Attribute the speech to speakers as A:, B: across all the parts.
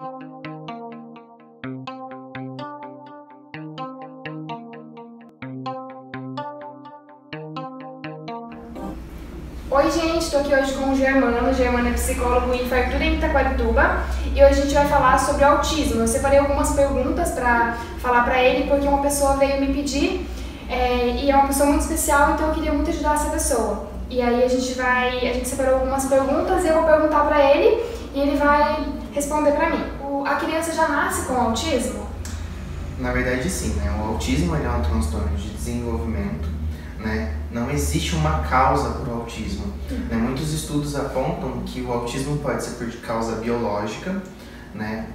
A: Oi gente, estou aqui hoje com o Germano. O Germano é psicólogo em Fartura, em Itaquarituba, e hoje a gente vai falar sobre autismo. Eu separei algumas perguntas para falar para ele, porque uma pessoa veio me pedir, e é uma pessoa muito especial, então eu queria muito ajudar essa pessoa. E aí a gente separou algumas perguntas e eu vou perguntar para ele e ele vai responder para mim. A criança já nasce com autismo?
B: Na verdade sim, né? O autismo é um transtorno de desenvolvimento, né? Não existe uma causa para o autismo. Né? Muitos estudos apontam que o autismo pode ser por causa biológica, né?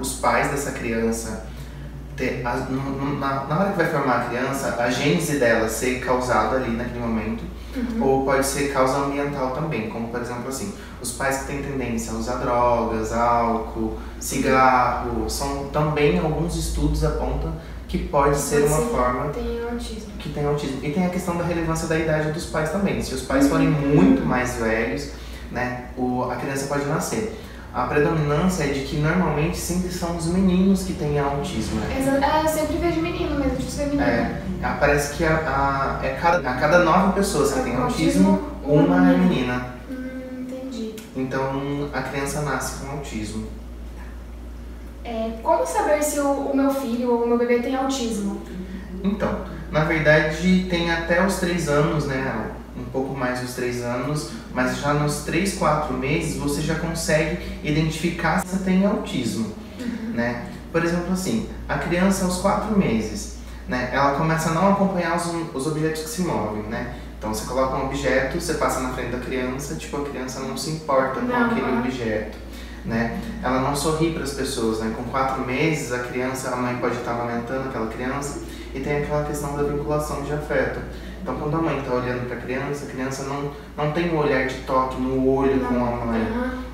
B: Os pais dessa criança, na hora que vai formar a criança, a gênese dela ser causada ali naquele momento, ou pode ser causa ambiental também, como por exemplo assim, os pais que têm tendência a usar drogas, álcool, cigarro, são também alguns estudos apontam que pode ser uma forma que tem autismo. E tem a questão da relevância da idade dos pais também. Se os pais forem muito mais velhos, né, a criança pode nascer. A predominância é de que normalmente sempre são os meninos que têm autismo. Né?
A: Eu sempre vejo menino, mas eu disse menina.
B: Parece que a cada 9 pessoas que têm autismo, uma é menina.
A: Entendi.
B: Então a criança nasce com autismo.
A: Como saber se o meu filho ou o meu bebê tem autismo?
B: Então, na verdade tem até os 3 anos, né? Um pouco mais dos 3 anos, mas já nos 3, 4 meses você já consegue identificar se tem autismo, né? Por exemplo assim, a criança aos 4 meses, né? Ela começa a não acompanhar os objetos que se movem, né? Então você coloca um objeto, você passa na frente da criança, tipo a criança não se importa com aquele objeto. Né? Ela não sorri para as pessoas, né? Com 4 meses a mãe pode estar amamentando aquela criança e tem aquela questão da vinculação de afeto. Então quando a mãe está olhando para a criança não tem um olhar de toque no olho com a mãe,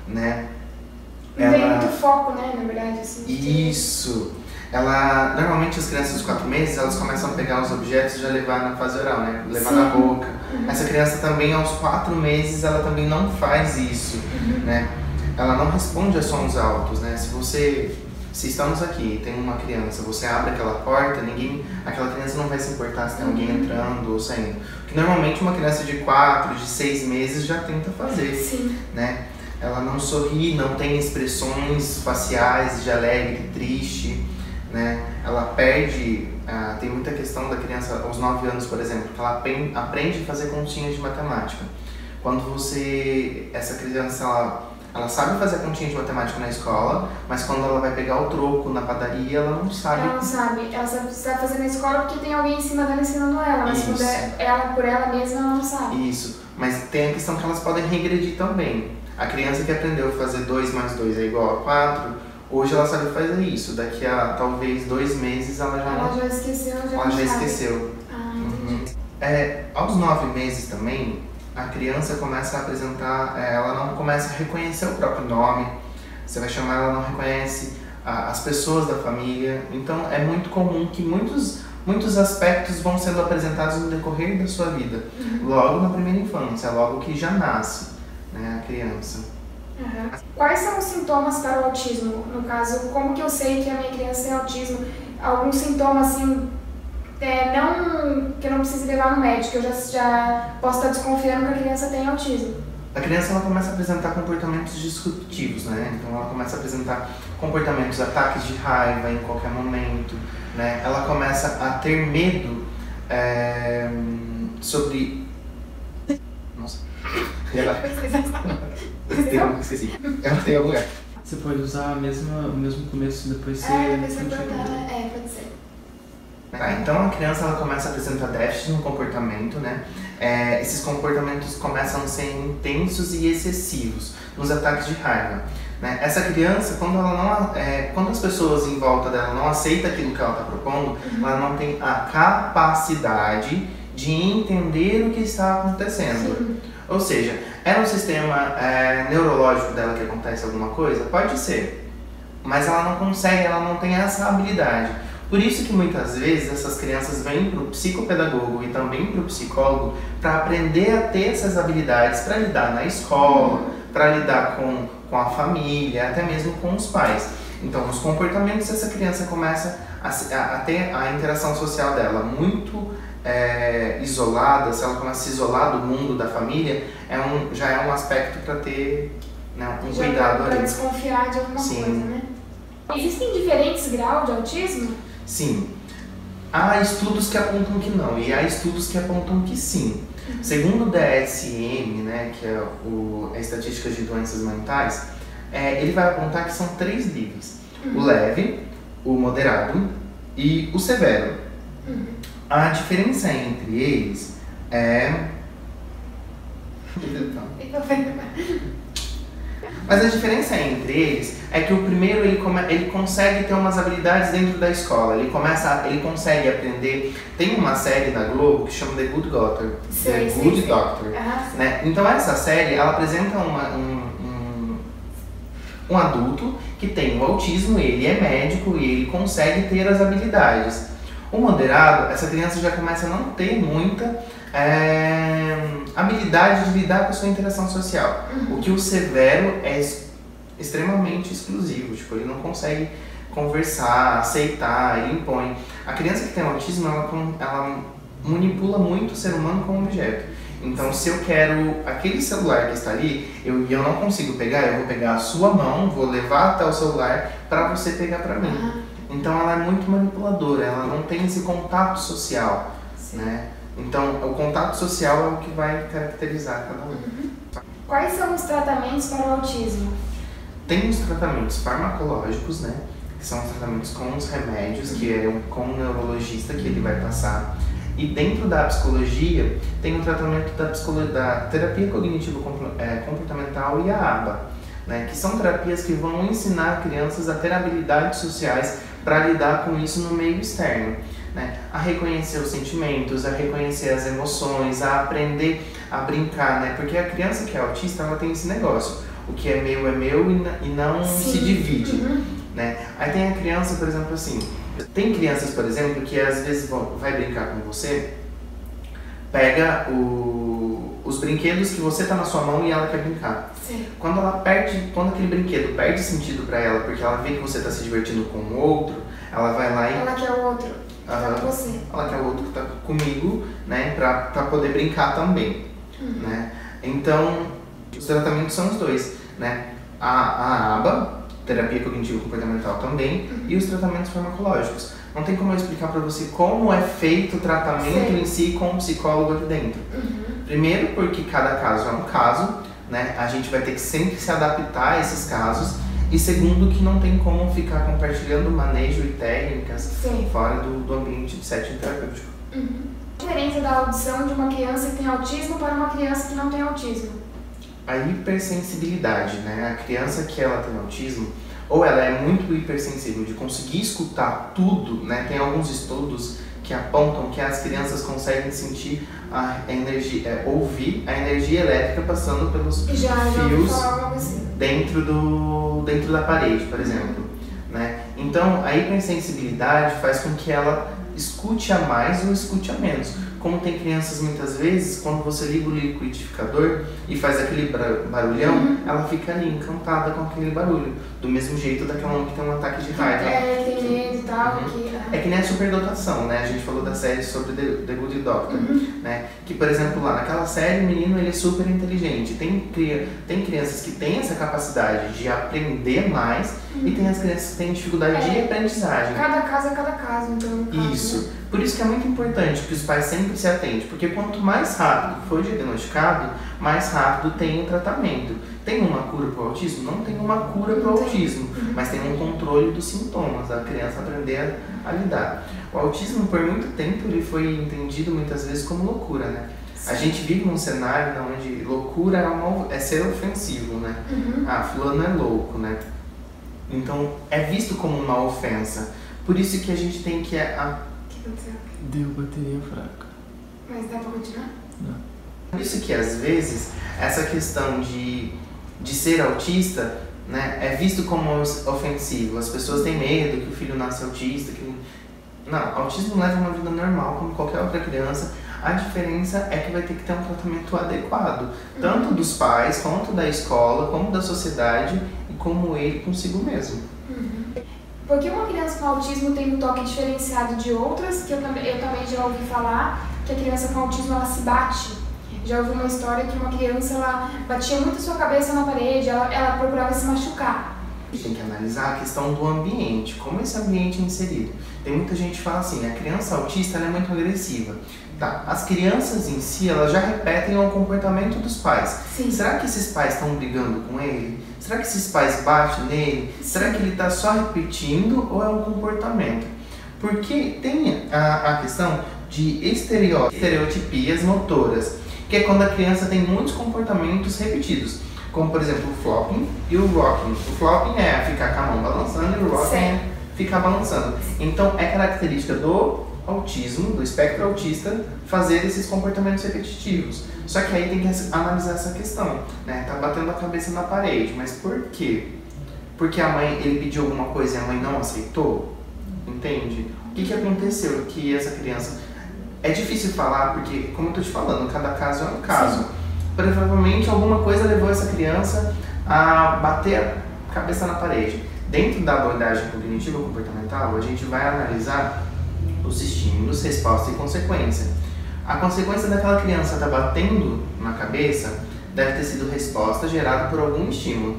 B: né?
A: Não tem muito foco, né, na verdade. Assim,
B: isso! Normalmente as crianças dos 4 meses, elas começam a pegar os objetos e já levar na fase oral, né? Levar na boca. Essa criança também aos 4 meses, ela também não faz isso, né? Ela não responde a sons altos, né? Se estamos aqui e tem uma criança, você abre aquela porta, aquela criança não vai se importar se tem alguém entrando ou saindo. Porque normalmente uma criança de 4, de 6 meses já tenta fazer, né? Ela não sorri, não tem expressões faciais de alegre, triste, né? Ela perde, tem muita questão da criança aos 9 anos, por exemplo, que ela aprende a fazer continhas de matemática. Quando essa criança, ela sabe fazer a continha de matemática na escola, mas quando ela vai pegar o troco na padaria, ela não sabe.
A: Ela não sabe. Ela sabe fazer na escola porque tem alguém em cima dela ensinando ela, mas quando é ela por ela mesma, ela não sabe.
B: Isso, mas tem a questão que elas podem regredir também. A criança que aprendeu a fazer 2 mais 2 é igual a 4, hoje ela sabe fazer isso. Daqui a talvez 2 meses ela
A: já esqueceu.
B: Ela já esqueceu.
A: Entendi.
B: Aos 9 meses também, a criança começa a apresentar, ela não começa a reconhecer o próprio nome, você vai chamar, ela não reconhece as pessoas da família, então é muito comum que muitos aspectos vão sendo apresentados no decorrer da sua vida, logo na primeira infância, logo que já nasce, né, a criança.
A: Quais são os sintomas para o autismo? No caso, como que eu sei que a minha criança tem autismo? Algum sintoma assim, que eu não preciso levar no médico, eu já posso estar desconfiando que a criança tem autismo.
B: A criança ela começa a apresentar comportamentos disruptivos, né? Então ela começa a apresentar comportamentos, ataques de raiva em qualquer momento, né? Ela começa a ter medo sobre... Nossa. Esqueci. Ela tem algum lugar.
C: Você pode usar o mesmo começo depois você...
A: Depois você cortar, pode ser.
B: Então a criança ela começa a apresentar déficit no comportamento, né? Esses comportamentos começam a ser intensos e excessivos nos ataques de raiva, né? Essa criança, quando as pessoas em volta dela não aceitam aquilo que ela está propondo, ela não tem a capacidade de entender o que está acontecendo. Ou seja, é no sistema neurológico dela que acontece alguma coisa? Pode ser, mas ela não consegue, ela não tem essa habilidade. Por isso que muitas vezes essas crianças vêm para o psicopedagogo e também para o psicólogo para aprender a ter essas habilidades para lidar na escola, para lidar com a família, até mesmo com os pais. Então, os comportamentos, essa criança começa a ter a interação social dela muito isolada, se ela começa a se isolar do mundo, da família, já é um aspecto para ter, né, um
A: já
B: cuidado ali.
A: Para desconfiar de alguma
B: Sim.
A: coisa, né? Existem diferentes graus de autismo?
B: Sim. Há estudos que apontam que não, e há estudos que apontam que sim. Segundo o DSM, né, que é a Estatística de Doenças Mentais, ele vai apontar que são 3 níveis. O leve, o moderado e o severo. A diferença entre eles é... Mas a diferença entre eles é que o primeiro ele consegue ter umas habilidades dentro da escola, ele consegue aprender. Tem uma série da Globo que chama The Good Doctor. Doctor. Né? Então essa série ela apresenta um adulto que tem o autismo, ele é médico e ele consegue ter as habilidades. O moderado, essa criança já começa a não ter muita habilidade de lidar com a sua interação social. O que o severo é extremamente exclusivo, tipo, ele não consegue conversar, aceitar, ele impõe. A criança que tem autismo, ela manipula muito o ser humano como objeto. Então, se eu quero aquele celular que está ali, eu não consigo pegar, eu vou pegar a sua mão, vou levar até o celular para você pegar para mim. Então, ela é muito manipuladora, ela não tem esse contato social, né? Então, o contato social é o que vai caracterizar cada um.
A: Quais são os tratamentos para o autismo?
B: Tem os tratamentos farmacológicos, né? Que são os tratamentos com os remédios, que é com o neurologista que ele vai passar. E dentro da psicologia, tem o tratamento da terapia cognitivo-comportamental e a ABA, né? Que são terapias que vão ensinar crianças a ter habilidades sociais para lidar com isso no meio externo. Né? A reconhecer os sentimentos, a reconhecer as emoções, a aprender a brincar, né? Porque a criança que é autista, ela tem esse negócio, o que é meu e não se divide, né? Aí tem a criança, por exemplo, assim, tem crianças, por exemplo, que às vezes vai brincar com você, pega os brinquedos que você tá na sua mão e ela quer brincar.
A: Sim.
B: Quando aquele brinquedo perde sentido para ela, porque ela vê que você tá se divertindo com o outro, ela vai lá e...
A: Ela quer o outro. Tá com você.
B: Ela quer o outro que tá comigo, né, pra poder brincar também, né? Então, os tratamentos são os dois, né? A ABA, terapia cognitivo-comportamental também, e os tratamentos farmacológicos. Não tem como eu explicar pra você como é feito o tratamento em si com o psicólogo aqui dentro. Primeiro, porque cada caso é um caso, né? A gente vai ter que sempre se adaptar a esses casos. E segundo, que não tem como ficar compartilhando manejo e técnicas fora do ambiente de setting terapêutico.
A: A diferença da audição de uma criança que tem autismo para uma criança que não tem autismo?
B: A hipersensibilidade, né? A criança que ela tem autismo, ou ela é muito hipersensível de conseguir escutar tudo, né? Tem alguns estudos que apontam que as crianças conseguem sentir a energia, ouvir a energia elétrica passando pelos fios dentro da parede, por exemplo, né? Então, a hipersensibilidade faz com que ela escute a mais ou escute a menos. Como tem crianças, muitas vezes, quando você liga o liquidificador e faz aquele barulhão, ela fica ali encantada com aquele barulho. Do mesmo jeito daquela uma que tem um ataque de raiva.
A: Tem medo e tal.
B: É que nem a superdotação, né? A gente falou da série sobre The Good Doctor, né? Que, por exemplo, lá naquela série, o menino ele é super inteligente. Tem crianças que têm essa capacidade de aprender mais e tem as crianças que têm dificuldade de aprendizagem.
A: Cada caso é cada caso, então.
B: Isso. Por isso que é muito importante que os pais sempre se atentem, porque quanto mais rápido for diagnosticado, mais rápido tem o tratamento. Tem uma cura para o autismo? Não tem uma cura para o autismo, mas tem um controle dos sintomas, a criança aprender a lidar. O autismo, por muito tempo, ele foi entendido muitas vezes como loucura, né? A gente vive num cenário onde loucura é ser ofensivo, né? Ah, fulano é louco, né? Então, é visto como uma ofensa. Por isso que a gente tem que...
C: Deu bateria fraca.
A: Mas dá pra continuar?
C: Não.
B: Por isso que, às vezes, essa questão de ser autista, né, é visto como ofensivo. As pessoas têm medo que o filho nasça autista. Não, autismo leva uma vida normal, como qualquer outra criança. A diferença é que vai ter que ter um tratamento adequado, tanto dos pais, quanto da escola, como da sociedade e como ele consigo mesmo.
A: Porque uma criança com autismo tem um toque diferenciado de outras, que eu também já ouvi falar, que a criança com autismo ela se bate. Já ouvi uma história que uma criança ela batia muito a sua cabeça na parede, ela procurava se machucar.
B: Tem que analisar a questão do ambiente, como esse ambiente é inserido. Tem muita gente que fala assim, a criança autista ela é muito agressiva. Tá, as crianças em si, elas já repetem o comportamento dos pais.
A: Sim.
B: Será que esses pais estão brigando com ele? Será que esses pais batem nele? Sim. Será que ele está só repetindo ou é um comportamento? Porque tem a questão de estereotipias motoras, que é quando a criança tem muitos comportamentos repetidos. Como, por exemplo, o flopping e o rocking. O flopping é ficar com a mão balançando e o rocking é ficar balançando. Então, é característica do autismo, do espectro autista, fazer esses comportamentos repetitivos. Só que aí tem que analisar essa questão, né? Tá batendo a cabeça na parede, mas por quê? Porque a mãe, ele pediu alguma coisa e a mãe não aceitou? Entende? O que aconteceu? Que essa criança... É difícil falar, porque, como eu tô te falando, cada caso é um caso. Sim. Provavelmente alguma coisa levou essa criança a bater a cabeça na parede. Dentro da abordagem cognitiva comportamental, a gente vai analisar os estímulos, resposta e consequência. A consequência daquela criança estar batendo na cabeça deve ter sido resposta gerada por algum estímulo,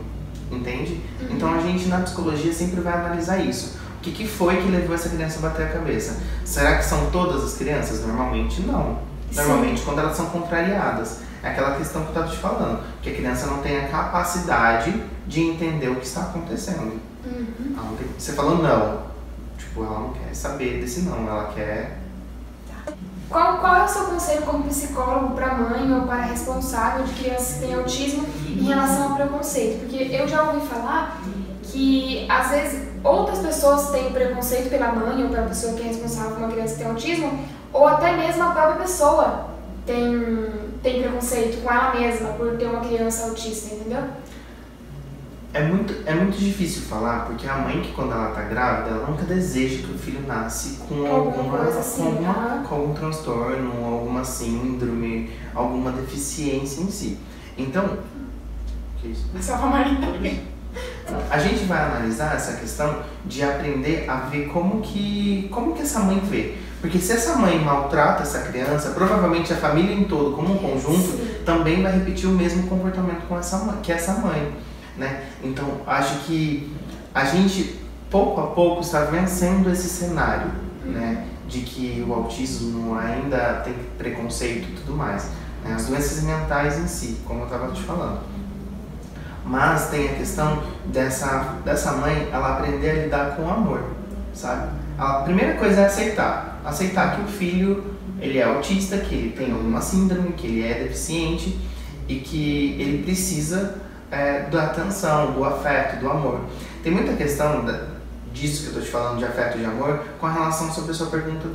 B: entende? Então a gente na psicologia sempre vai analisar isso. O que foi que levou essa criança a bater a cabeça? Será que são todas as crianças? Normalmente não. Normalmente Sim. quando elas são contrariadas. É aquela questão que eu estava te falando, que a criança não tem a capacidade de entender o que está acontecendo. Você falou não. Tipo, ela não quer saber desse não, ela quer...
A: Qual é o seu conselho como psicólogo para mãe ou para responsável de crianças que têm autismo em relação ao preconceito? Porque eu já ouvi falar que, às vezes, outras pessoas têm preconceito pela mãe ou pela pessoa que é responsável por uma criança que tem autismo, ou até mesmo a própria pessoa tem preconceito com ela mesma por ter uma criança autista, entendeu?
B: É muito difícil falar, porque a mãe que quando ela tá grávida, ela nunca deseja que o filho nasce com algum transtorno, alguma síndrome, alguma deficiência em si. Então, que isso? A gente vai analisar essa questão de aprender a ver como que essa mãe vê. Porque se essa mãe maltrata essa criança, provavelmente a família em todo, como um conjunto, Sim. também vai repetir o mesmo comportamento que essa mãe. Né? Então, acho que a gente, pouco a pouco, está vencendo esse cenário, né? De que o autismo ainda tem preconceito e tudo mais, né? As doenças mentais em si, como eu estava te falando. Mas tem a questão dessa mãe, ela aprender a lidar com o amor, sabe? A primeira coisa é aceitar que o filho ele é autista, que ele tem alguma síndrome, que ele é deficiente e que ele precisa da atenção, do afeto, do amor. Tem muita questão disso que eu estou te falando, de afeto e de amor, com a relação sobre a sua pergunta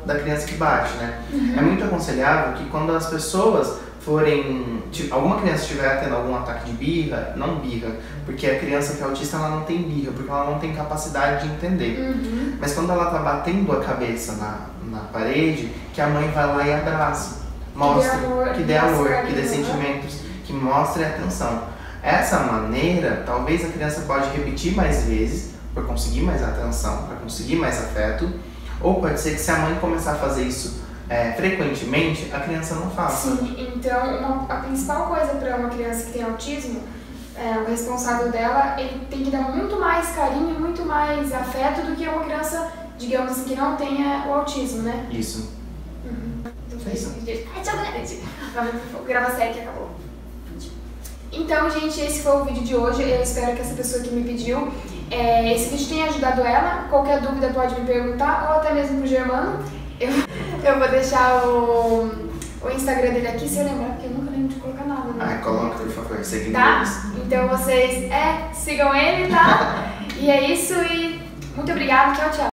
B: da criança que bate, né? É muito aconselhável que quando as pessoas alguma criança estiver tendo algum ataque de birra, não birra, porque a criança que é autista ela não tem birra, porque ela não tem capacidade de entender. Mas quando ela está batendo a cabeça na parede, que a mãe vai lá e abraça, mostra, que dê amor, que dê sentimentos, que mostre atenção. Essa maneira, talvez a criança pode repetir mais vezes, para conseguir mais atenção, para conseguir mais afeto, ou pode ser que se a mãe começar a fazer isso frequentemente, a criança não faça.
A: Sim, então a principal coisa para uma criança que tem autismo, o responsável dela, ele tem que dar muito mais carinho, muito mais afeto do que uma criança, digamos assim, que não tenha o autismo, né?
B: Isso.
A: Ai, tchau, gente. Vamos gravar a série que acabou. Então, gente, esse foi o vídeo de hoje. Eu espero que essa pessoa que me pediu, esse vídeo tenha ajudado ela. Qualquer dúvida pode me perguntar, ou até mesmo pro Germano. Eu vou deixar o Instagram dele aqui, se eu lembrar, porque eu nunca lembro de colocar nada, né?
B: Coloca, por favor, seguidores.
A: Tá? Então vocês sigam ele, tá? E é isso, e muito obrigada, tchau, tchau.